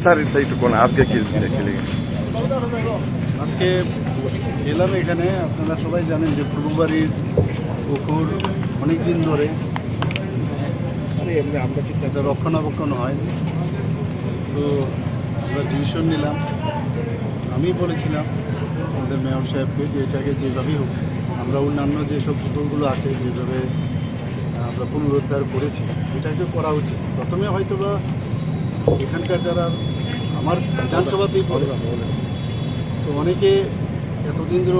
Sir একটু কোন আজকে কি খেলে আজকে এলাম এখানে। আপনারা সবাই জানেন যে পূর্ববাড়ির পুকুর অনেক দিন ধরে এটা রক্ষণাবেক্ষণ হয়। তো আমরা ডিসিশন নিলাম, আমি বলেছিলাম আমাদের মেয়র সাহেবকে যে এটাকে যেভাবেই হোক আমরা অন্যান্য যেসব পুকুরগুলো আছে যেভাবে আমরা পুনরুদ্ধার করেছি এটাকে করা উচিত। প্রথমে হয়তো বা এখানকার যারা আমার বিধানসভাতেই পড়ে তো অনেকে এতদিন ধরে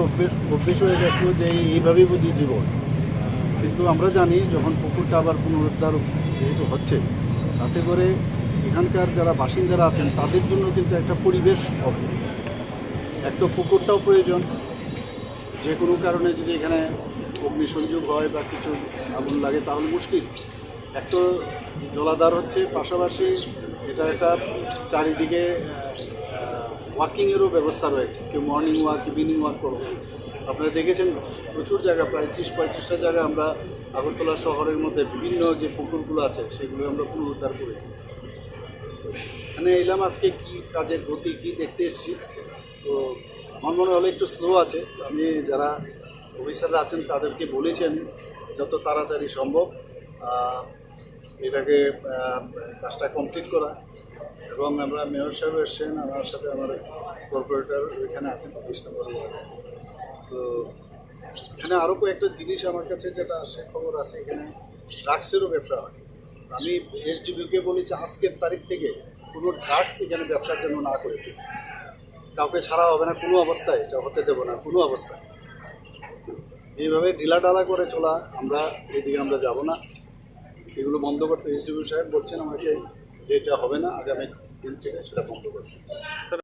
অভ্যেস হয়ে গেছিল যে এইভাবেই বুঝি জীবন। কিন্তু আমরা জানি যখন পুকুরটা আবার পুনরুদ্ধার যেহেতু হচ্ছে তাতে করে এখানকার যারা বাসিন্দারা আছেন তাদের জন্য কিন্তু একটা পরিবেশ হবে। এক তো পুকুরটাও প্রয়োজন, যে কোনো কারণে যদি এখানে অগ্নিসংযোগ হয় বা কিছু আগুন লাগে তাহলে মুশকিল। এক তো জলাধার হচ্ছে, পাশাপাশি এটা একটা চারিদিকে ওয়াকিংয়েরও ব্যবস্থা রয়েছে। কেউ মর্নিং ওয়াক ইভিনিং ওয়াক করবো। আপনারা দেখেছেন প্রচুর জায়গা, প্রায় 30-35টা জায়গা আমরা আগরতলা শহরের মধ্যে বিভিন্ন যে পুকুরগুলো আছে সেগুলো আমরা পুনরুদ্ধার করেছি। এখানে এলাম আজকে কি কাজের গতি কী দেখতে এসেছি। তো আমার মনে হলো একটু স্লো আছে। আমি যারা অফিসাররা আছেন তাদেরকে বলেছি আমি যত তাড়াতাড়ি সম্ভব এটাকে কাজটা কমপ্লিট করা। এবং আমরা মেয়র সাহেব এসছেন, আমার সাথে আমার কর্পোরেটর ওইখানে আছেন 25 নম্বর। তো এখানে আরও কয়েকটা জিনিস আমার কাছে যেটা আসে খবর আছে, এখানে ড্রাগসেরও ব্যবসা হয়। আমি এসডিবিকে বলেছি আজকের তারিখ থেকে কোনো ড্রাগস এখানে ব্যবসার জন্য না করে দিই, কাউকে ছাড়া হবে না কোনো অবস্থায়, এটা হতে দেবো না কোনো অবস্থায়। এইভাবে ঢিলাঢালা করে চলা আমরা এইদিকে আমরা যাব না, এগুলো বন্ধ করতে এসডিবি সাহেব বলছেন আমাকে যে এটা হবে না, আগামী দিন থেকে সেটা বন্ধ করবে।